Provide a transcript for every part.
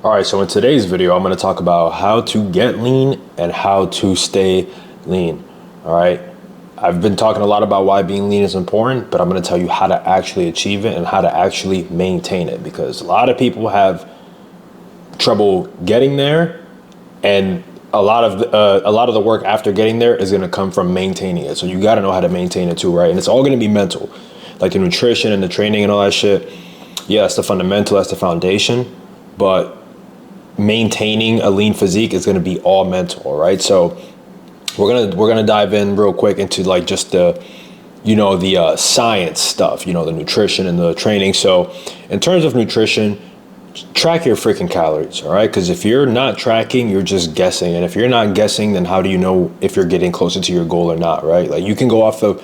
All right, so in today's video, I'm going to talk about how to get lean and how to stay lean. All right, I've been talking a lot about why being lean is important, but I'm going to tell you how to actually achieve it and how to actually maintain it, because a lot of people have trouble getting there, and a lot of the work after getting there is going to come from maintaining it. So you got to know how to maintain it too, right? And it's all going to be mental, like the nutrition and the training and all that shit. Yeah, that's the fundamental, that's the foundation, but maintaining a lean physique is going to be all mental, right? So we're gonna dive in real quick into like just the science stuff, the nutrition and the training. So in terms of nutrition, track your freaking calories, all right? Because if you're not tracking, you're just guessing, and if you're not guessing, then how do you know if you're getting closer to your goal or not, right? Like you can go off of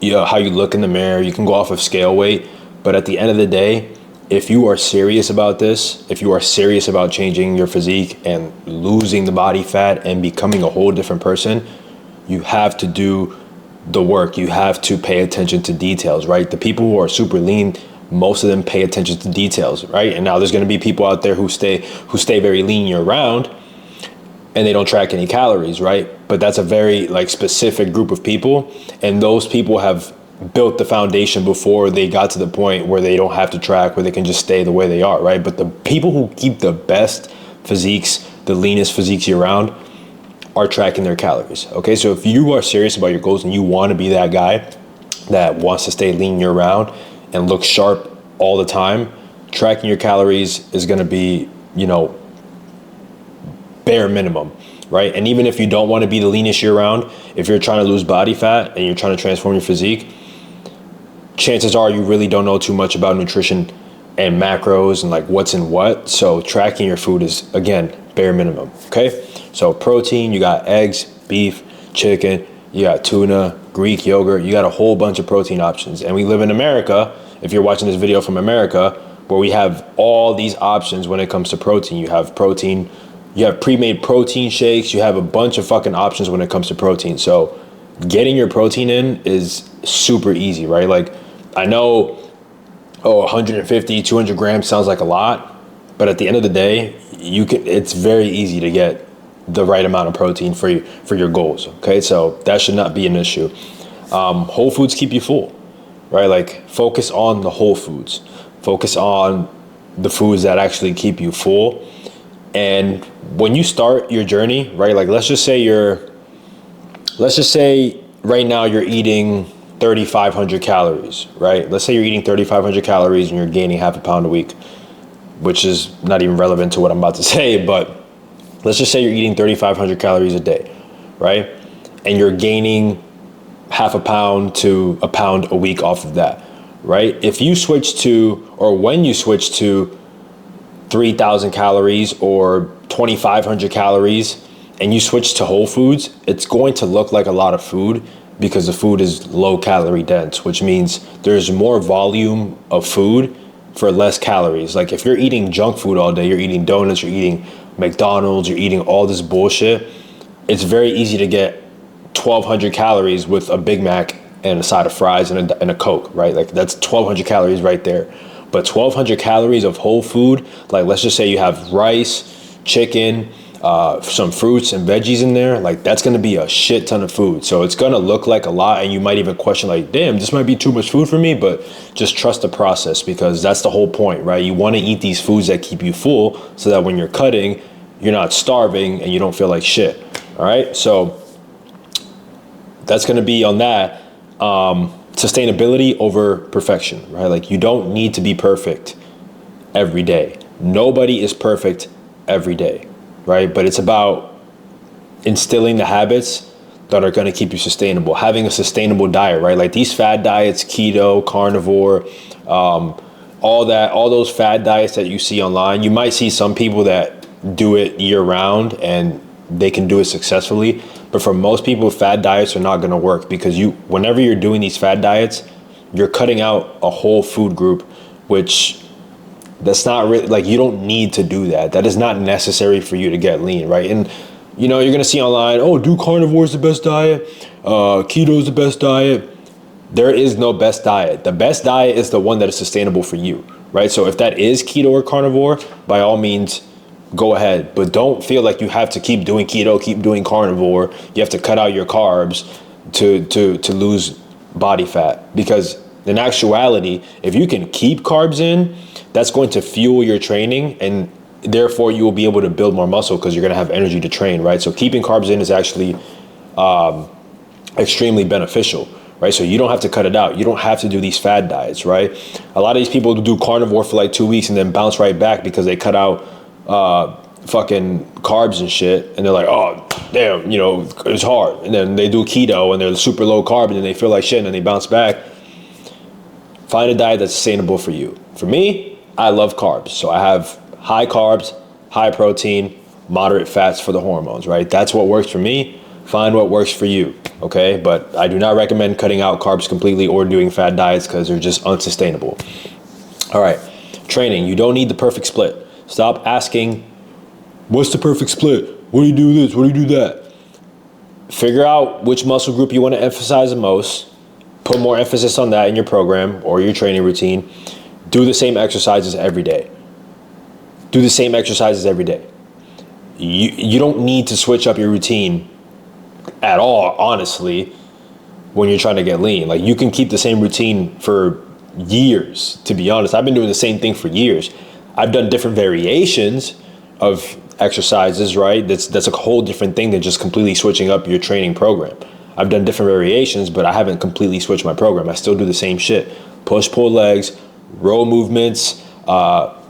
how you look in the mirror, you can go off of scale weight, but at the end of the day, if you are serious about this, if you are serious about changing your physique and losing the body fat and becoming a whole different person, you have to do the work. You have to pay attention to details, right? The people who are super lean, most of them pay attention to details, right? And now there's going to be people out there who stay very lean year round and they don't track any calories, right? But that's a very specific group of people, and those people have built the foundation before they got to the point where they don't have to track, where they can just stay the way they are, right? But the people who keep the best physiques, the leanest physiques year round, are tracking their calories. Okay, so if you are serious about your goals and you want to be that guy that wants to stay lean year round and look sharp all the time, tracking your calories is going to be, bare minimum, right? And even if you don't want to be the leanest year round, if you're trying to lose body fat and you're trying to transform your physique, chances are you really don't know too much about nutrition and macros and what's in what. So tracking your food is, again, bare minimum. Okay, so protein, you got eggs, beef, chicken, you got tuna, Greek yogurt, you got a whole bunch of protein options. And we live in America, if you're watching this video from America, where we have all these options when it comes to protein. You have protein, you have pre-made protein shakes, you have a bunch of fucking options when it comes to protein. So getting your protein in is super easy, right? I know, 150, 200 grams sounds like a lot, but at the end of the day, it's very easy to get the right amount of protein for your goals, okay? So that should not be an issue. Whole foods keep you full, right? Focus on the whole foods. Focus on the foods that actually keep you full. And when you start your journey, right, let's just say right now you're eating 3,500 calories, right? Let's say you're eating 3,500 calories and you're gaining half a pound a week, which is not even relevant to what I'm about to say, but let's just say you're eating 3,500 calories a day, right? And you're gaining half a pound to a pound a week off of that, right? If you switch to, or when you switch to 3,000 calories or 2,500 calories and you switch to whole foods, it's going to look like a lot of food because the food is low calorie dense, which means there's more volume of food for less calories. If you're eating junk food all day, you're eating donuts, you're eating McDonald's, you're eating all this bullshit, it's very easy to get 1,200 calories with a Big Mac and a side of fries and a Coke, right? That's 1,200 calories right there. But 1,200 calories of whole food, let's just say you have rice, chicken, some fruits and veggies in there, that's going to be a shit ton of food. So it's going to look like a lot, and you might even question damn, this might be too much food for me, but just trust the process, because that's the whole point, right? You want to eat these foods that keep you full so that when you're cutting, you're not starving and you don't feel like shit. All right. So that's going to be on that. Sustainability over perfection, right? You don't need to be perfect every day. Nobody is perfect every day, right? But it's about instilling the habits that are going to keep you sustainable, having a sustainable diet, right? These fad diets, keto, carnivore, all those fad diets that you see online, you might see some people that do it year round and they can do it successfully. But for most people, fad diets are not going to work, because whenever you're doing these fad diets, you're cutting out a whole food group, which that's not really, you don't need to do that. That is not necessary for you to get lean, right? And, you're going to see online, do carnivore is the best diet, keto is the best diet. There is no best diet. The best diet is the one that is sustainable for you, right? So if that is keto or carnivore, by all means, go ahead. But don't feel like you have to keep doing keto, keep doing carnivore. You have to cut out your carbs to lose body fat. Because in actuality, if you can keep carbs in, that's going to fuel your training, and therefore you will be able to build more muscle because you're going to have energy to train, right? So keeping carbs in is actually extremely beneficial, right? So you don't have to cut it out. You don't have to do these fad diets, right? A lot of these people do carnivore for like 2 weeks and then bounce right back because they cut out fucking carbs and shit, and they're like, oh damn, you know, it's hard. And then they do keto and they're super low carb and then they feel like shit and then they bounce back. Find a diet that's sustainable for you. For me, I love carbs, so I have high carbs, high protein, moderate fats for the hormones, right? That's what works for me. Find what works for you, okay? But I do not recommend cutting out carbs completely or doing fad diets because they're just unsustainable. All right, training. You don't need the perfect split. Stop asking, what's the perfect split? What do you do this? What do you do that? Figure out which muscle group you want to emphasize the most. Put more emphasis on that in your program or your training routine. Do the same exercises every day. Do the same exercises every day. You don't need to switch up your routine at all, honestly, when you're trying to get lean. Like, you can keep the same routine for years, to be honest. I've been doing the same thing for years. I've done different variations of exercises, right? That's a whole different thing than just completely switching up your training program. I've done different variations, but I haven't completely switched my program. I still do the same shit. Push, pull legs, row movements,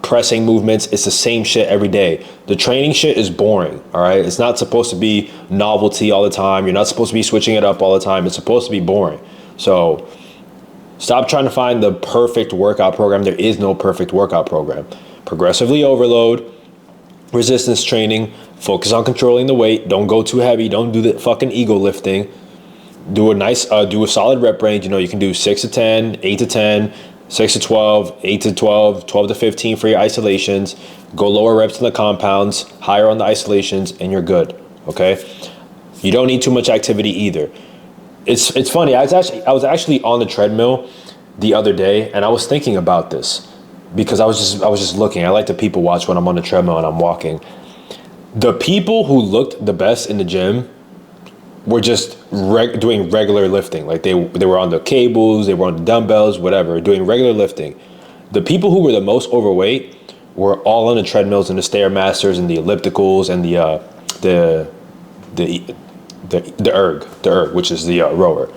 pressing movements. It's the same shit every day. The training shit is boring, all right? It's not supposed to be novelty all the time. You're not supposed to be switching it up all the time. It's supposed to be boring. So stop trying to find the perfect workout program. There is no perfect workout program. Progressively overload, resistance training, focus on controlling the weight. Don't go too heavy. Don't do the fucking ego lifting. Do a solid rep range. You know, you can do 6 to 10, 8 to 10, 6 to 12, 8 to 12, 12 to 15 for your isolations. Go lower reps in the compounds, higher on the isolations, and you're good, okay? You don't need too much activity either. It's funny, I was actually on the treadmill the other day, and I was thinking about this because I was just looking. I like to people watch when I'm on the treadmill and I'm walking. The people who looked the best in the gym were just doing regular lifting. Like they were on the cables, they were on the dumbbells, whatever, doing regular lifting. The people who were the most overweight were all on the treadmills and the Stairmasters and the ellipticals and the erg, which is the rower.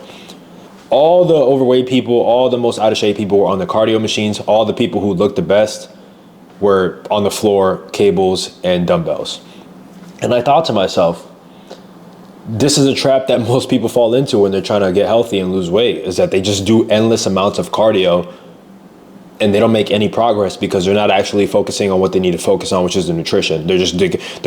All the overweight people, all the most out of shape people were on the cardio machines. All the people who looked the best were on the floor, cables, and dumbbells. And I thought to myself, this is a trap that most people fall into when they're trying to get healthy and lose weight, is that they just do endless amounts of cardio and they don't make any progress because they're not actually focusing on what they need to focus on, which is the nutrition. They're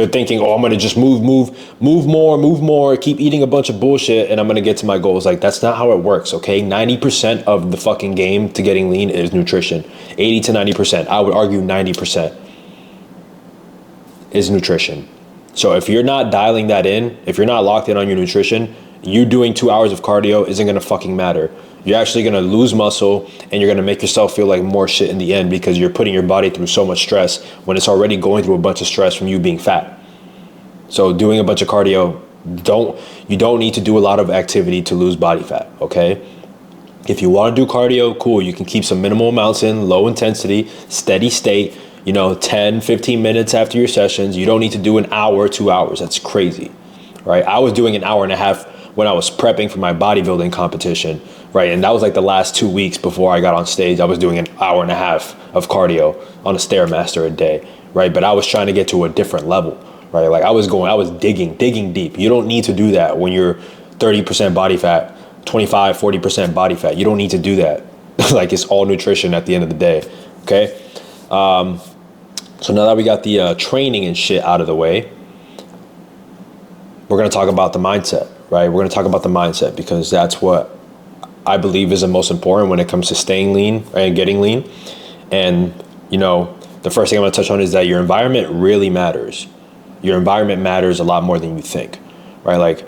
thinking, oh, I'm going to just move more, keep eating a bunch of bullshit, and I'm going to get to my goals. Like, that's not how it works, okay? 90% of the fucking game to getting lean is nutrition. 80 to 90%. I would argue 90% is nutrition. So if you're not dialing that in, if you're not locked in on your nutrition, you doing 2 hours of cardio isn't going to fucking matter. You're actually going to lose muscle and you're going to make yourself feel like more shit in the end because you're putting your body through so much stress when it's already going through a bunch of stress from you being fat. So doing a bunch of cardio, you don't need to do a lot of activity to lose body fat, okay? If you want to do cardio, cool. You can keep some minimal amounts in, low intensity, steady state, 10, 15 minutes after your sessions. You don't need to do an hour, 2 hours. That's crazy, right? I was doing an hour and a half when I was prepping for my bodybuilding competition, right? And that was like the last 2 weeks before I got on stage. I was doing an hour and a half of cardio on a Stairmaster a day, right? But I was trying to get to a different level, right? Like I was digging deep. You don't need to do that when you're 30% body fat, 25, 40% body fat. You don't need to do that. Like, it's all nutrition at the end of the day, okay? So now that we got the training and shit out of the way, we're going to talk about the mindset, right? We're going to talk about the mindset because that's what I believe is the most important when it comes to staying lean and getting lean. And, the first thing I'm going to touch on is that your environment really matters. Your environment matters a lot more than you think, right? Like,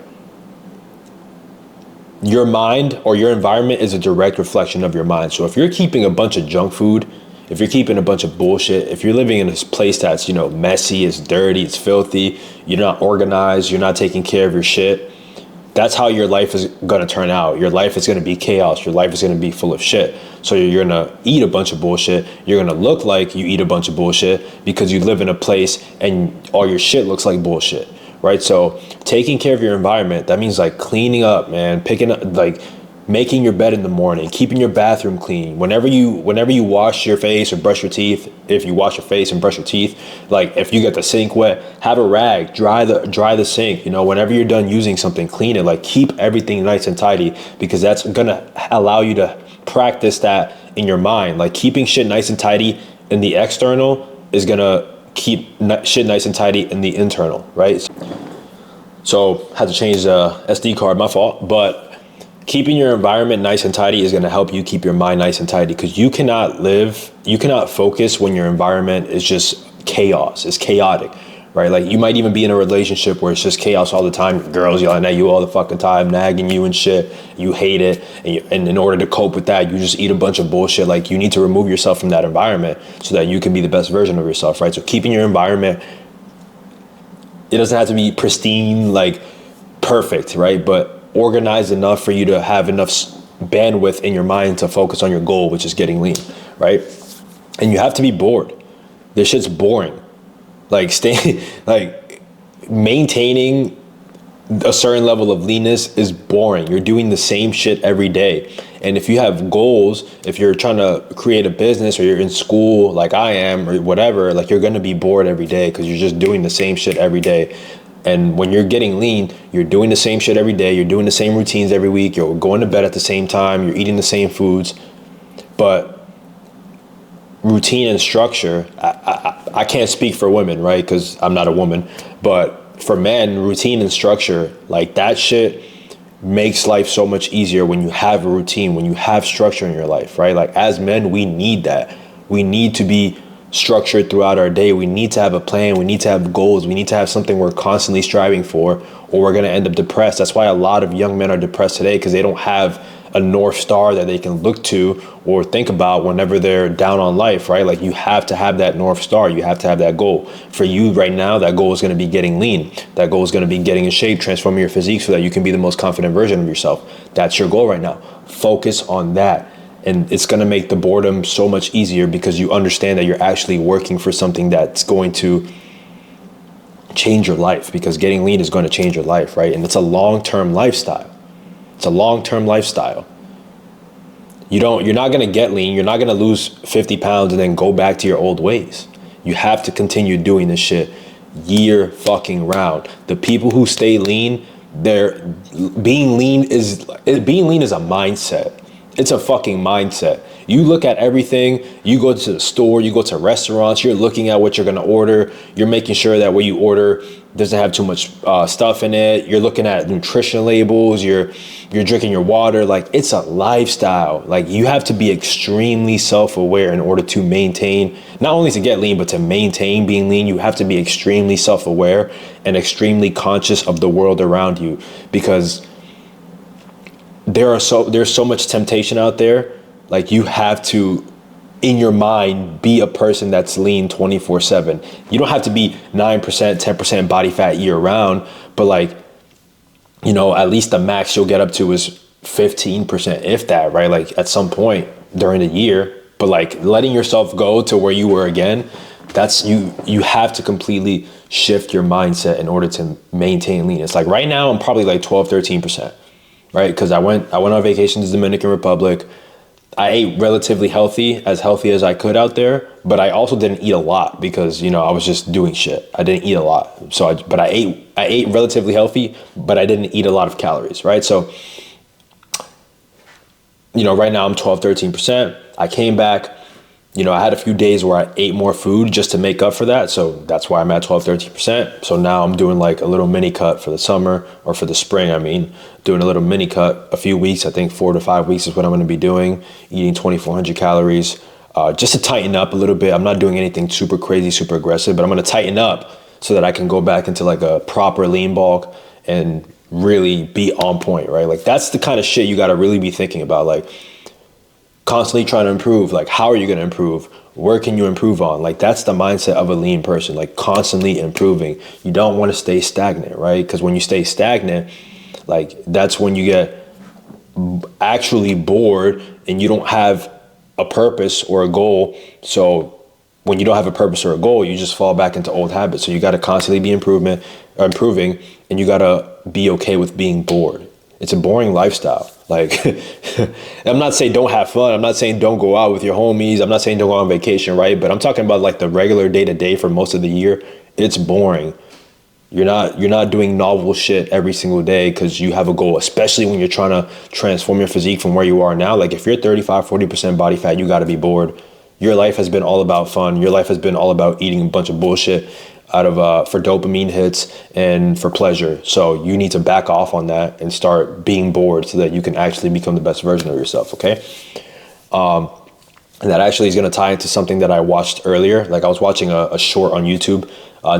your mind or your environment is a direct reflection of your mind. So if you're keeping a bunch of junk food if you're keeping a bunch of bullshit, if you're living in this place that's, messy, it's dirty, it's filthy, you're not organized, you're not taking care of your shit, that's how your life is going to turn out. Your life is going to be chaos. Your life is going to be full of shit. So you're going to eat a bunch of bullshit. You're going to look like you eat a bunch of bullshit because you live in a place and all your shit looks like bullshit, right? So taking care of your environment, that means like cleaning up, man, picking up, like making your bed in the morning, keeping your bathroom clean. Whenever you wash your face or brush your teeth, if you wash your face and brush your teeth, like if you get the sink wet, have a rag, dry the sink. Whenever you're done using something, clean it. Like keep everything nice and tidy, because that's gonna allow you to practice that in your mind. Like keeping shit nice and tidy in the external is gonna keep shit nice and tidy in the internal, right? So had to change the SD card, my fault, but keeping your environment nice and tidy is going to help you keep your mind nice and tidy, because you cannot focus when your environment is just chaos. It's chaotic, right? Like you might even be in a relationship where it's just chaos all the time. Your girl's yelling at you all the fucking time, nagging you and shit. You hate it. And in order to cope with that, you just eat a bunch of bullshit. Like you need to remove yourself from that environment so that you can be the best version of yourself, right? So keeping your environment, it doesn't have to be pristine, like perfect, right? But organized enough for you to have enough bandwidth in your mind to focus on your goal, which is getting lean, right? And you have to be bored. This shit's boring. Like maintaining a certain level of leanness is boring. You're doing the same shit every day. And if you have goals, if you're trying to create a business or you're in school like I am or whatever, like you're gonna be bored every day because you're just doing the same shit every day. And when you're getting lean, you're doing the same shit every day. You're doing the same routines every week. You're going to bed at the same time. You're eating the same foods. But routine and structure, I can't speak for women, right? Because I'm not a woman. But for men, routine and structure, like that shit makes life so much easier when you have a routine, when you have structure in your life, right? Like as men, we need that. We need to be structured throughout our day. We need to have a plan. We need to have goals. We need to have something we're constantly striving for, or we're going to end up depressed. That's why a lot of young men are depressed today, because they don't have a North Star that they can look to or think about whenever they're down on life, right? Like you have to have that North Star. You have to have that goal. For you right now, that goal is going to be getting lean. That goal is going to be getting in shape, transforming your physique so that you can be the most confident version of yourself. That's your goal right now. Focus on that. And it's going to make the boredom so much easier because you understand that you're actually working for something that's going to change your life, because getting lean is going to change your life, right? And it's a long-term lifestyle. It's a long-term lifestyle. You're not going to get lean. You're not going to lose 50 pounds and then go back to your old ways. You have to continue doing this shit year fucking round. The people who stay lean, being lean is a mindset. It's a fucking mindset. You look at everything, you go to the store, you go to restaurants, you're looking at what you're gonna order. You're making sure that what you order doesn't have too much stuff in it. You're looking at nutrition labels, you're drinking your water. Like it's a lifestyle. Like you have to be extremely self-aware in order to maintain, not only to get lean, but to maintain being lean. You have to be extremely self-aware and extremely conscious of the world around you, because there's so much temptation out there. Like you have to, in your mind, be a person that's lean 24/7. You don't have to be 9%, 10% body fat year round, but like, at least the max you'll get up to is 15%, if that, right? Like at some point during the year. But like letting yourself go to where you were again, that's you have to completely shift your mindset in order to maintain lean. It's like right now I'm probably like 12, 13%. Right? Because I went on vacation to the Dominican Republic. I ate relatively healthy as I could out there, but I also didn't eat a lot because, I was just doing shit. I didn't eat a lot. But I ate relatively healthy, but I didn't eat a lot of calories, right? So, right now I'm 12, 13%. I came back, I had a few days where I ate more food just to make up for that. So that's why I'm at 12, 13%. So now I'm doing like a little mini cut for the summer, or for the spring, doing a little mini cut, a few weeks. I think 4 to 5 weeks is what I'm going to be doing, eating 2,400 calories, just to tighten up a little bit. I'm not doing anything super crazy, super aggressive, but I'm going to tighten up so that I can go back into like a proper lean bulk and really be on point, right? Like that's the kind of shit you got to really be thinking about. Like, constantly trying to improve. Like, how are you going to improve? Where can you improve on? Like, that's the mindset of a lean person, like constantly improving. You don't want to stay stagnant, right? Because when you stay stagnant, like, that's when you get actually bored and you don't have a purpose or a goal. So when you don't have a purpose or a goal, you just fall back into old habits. So you got to constantly be improving, and you got to be okay with being bored. It's a boring lifestyle. Like, I'm not saying don't have fun. I'm not saying don't go out with your homies. I'm not saying don't go on vacation, right? But I'm talking about like the regular day to day for most of the year. It's boring. You're not doing novel shit every single day because you have a goal, especially when you're trying to transform your physique from where you are now. Like, if you're 35-40% body fat, you got to be bored. Your life has been all about fun. Your life has been all about eating a bunch of bullshit out of for dopamine hits and for pleasure. So you need to back off on that and start being bored so that you can actually become the best version of yourself. Okay. And that actually is going to tie into something that I watched earlier. Like, I was watching a short on YouTube.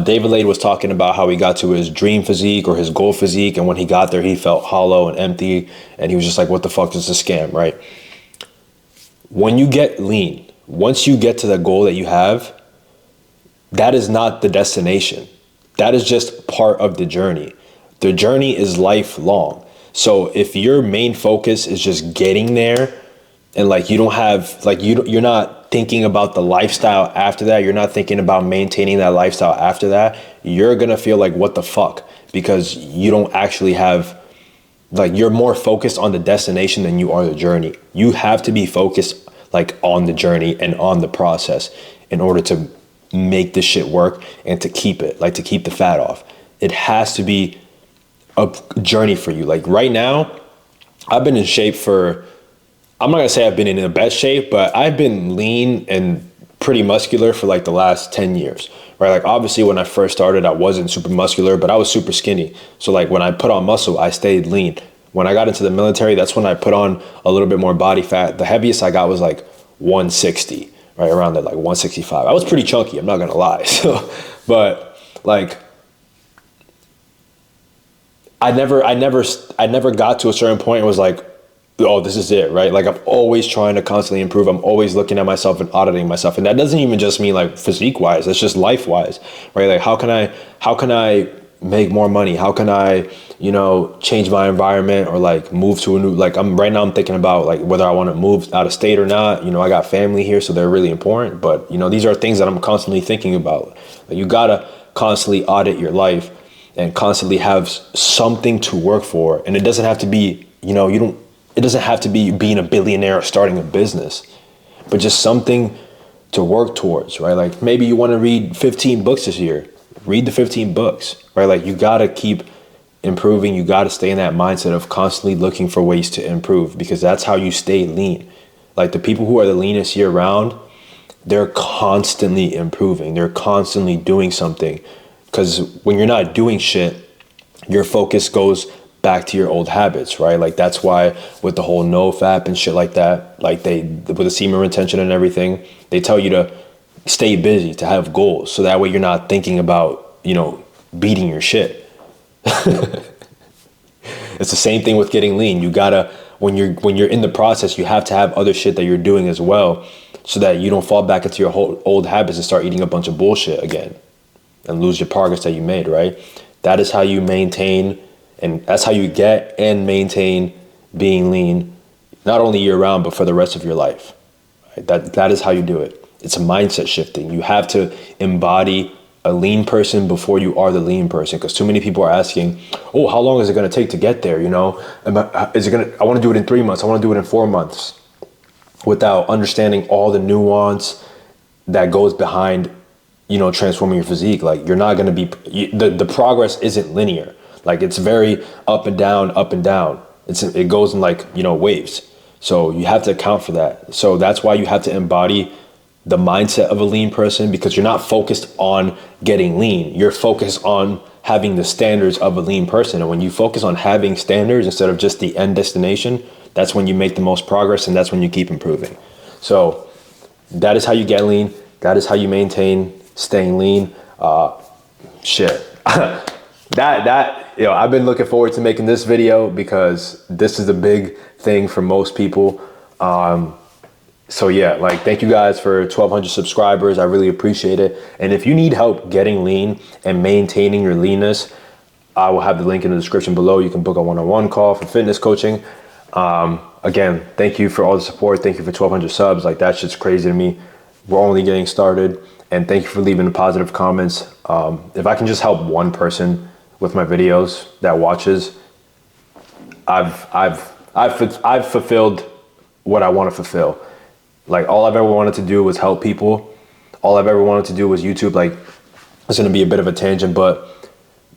David Lade was talking about how he got to his dream physique or his goal physique. And when he got there, he felt hollow and empty. And he was just like, what the fuck is this scam, right? When you get lean, once you get to the goal that you have, that is not the destination. That is just part of the journey. The journey is lifelong. So if your main focus is just getting there, and like you don't have, like you're not thinking about the lifestyle after that, you're not thinking about maintaining that lifestyle after that, you're gonna feel like, what the fuck? Because you don't actually have, like, you're more focused on the destination than you are the journey. You have to be focused like on the journey and on the process in order to make this shit work and to keep it, like to keep the fat off. It has to be a journey for you. Like right now, I've been in shape for, I'm not gonna say I've been in the best shape, but I've been lean and pretty muscular for like the last 10 years, right? Like obviously when I first started, I wasn't super muscular, but I was super skinny. So like when I put on muscle, I stayed lean. When I got into the military, that's when I put on a little bit more body fat. The heaviest I got was like 160, right around there, like 165. I was pretty chunky, I'm not gonna lie. So, but like, I never got to a certain point and was like, oh, this is it, right? Like I'm always trying to constantly improve. I'm always looking at myself and auditing myself. And that doesn't even just mean like physique wise, that's just life wise, right? Like how can I make more money? How can I, change my environment or like move to a new, like I'm thinking about like whether I want to move out of state or not. I got family here, so they're really important, but these are things that I'm constantly thinking about. Like, you gotta constantly audit your life and constantly have something to work for. And it doesn't have to be, it doesn't have to be being a billionaire or starting a business, but just something to work towards, right? Like maybe you want to read 15 books this year, read the 15 books, right? Like you got to keep improving. You got to stay in that mindset of constantly looking for ways to improve, because that's how you stay lean. Like the people who are the leanest year round, they're constantly improving. They're constantly doing something, because when you're not doing shit, your focus goes back to your old habits, right? Like that's why with the whole NoFap and shit like that, like with the semen retention and everything, they tell you to stay busy, to have goals, so that way you're not thinking about, beating your shit. It's the same thing with getting lean. You gotta, when you're in the process, you have to have other shit that you're doing as well, so that you don't fall back into your whole old habits and start eating a bunch of bullshit again and lose your progress that you made, right? That is how you maintain, and that's how you get and maintain being lean, not only year round, but for the rest of your life. Right? That is how you do it. It's a mindset shifting. You have to embody a lean person before you are the lean person, because too many people are asking, oh, how long is it going to take to get there? I want to do it in 3 months. I want to do it in 4 months, without understanding all the nuance that goes behind, transforming your physique. Like you're not going to be, the progress isn't linear. Like it's very up and down, up and down. It goes in like, waves. So you have to account for that. So that's why you have to embody the mindset of a lean person, because you're not focused on getting lean. You're focused on having the standards of a lean person. And when you focus on having standards instead of just the end destination, that's when you make the most progress, and that's when you keep improving. So that is how you get lean. That is how you maintain staying lean. I've been looking forward to making this video, because this is a big thing for most people. So yeah, like thank you guys for 1,200 subscribers. I really appreciate it. And if you need help getting lean and maintaining your leanness, I will have the link in the description below. You can book a one-on-one call for fitness coaching. Again, thank you for all the support. Thank you for 1,200 subs. Like that shit's crazy to me. We're only getting started. And thank you for leaving the positive comments. If I can just help one person with my videos that watches, I've fulfilled what I want to fulfill. Like all I've ever wanted to do was help people. All I've ever wanted to do was YouTube. Like it's gonna be a bit of a tangent, but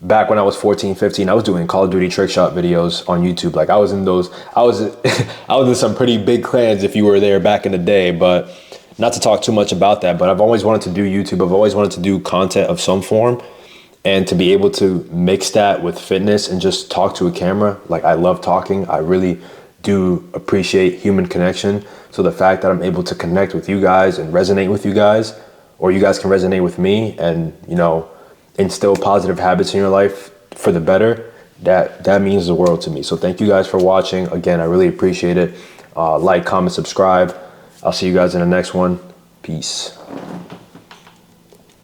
back when I was 14, 15, I was doing Call of Duty trick shot videos on YouTube. Like I was in those, I was in some pretty big clans if you were there back in the day, but not to talk too much about that, but I've always wanted to do YouTube. I've always wanted to do content of some form, and to be able to mix that with fitness and just talk to a camera. Like I love talking. I really do appreciate human connection. So the fact that I'm able to connect with you guys and resonate with you guys, or you guys can resonate with me and, you know, instill positive habits in your life for the better, that means the world to me. So thank you guys for watching. Again, I really appreciate it. Like, comment, subscribe. I'll see you guys in the next one. Peace.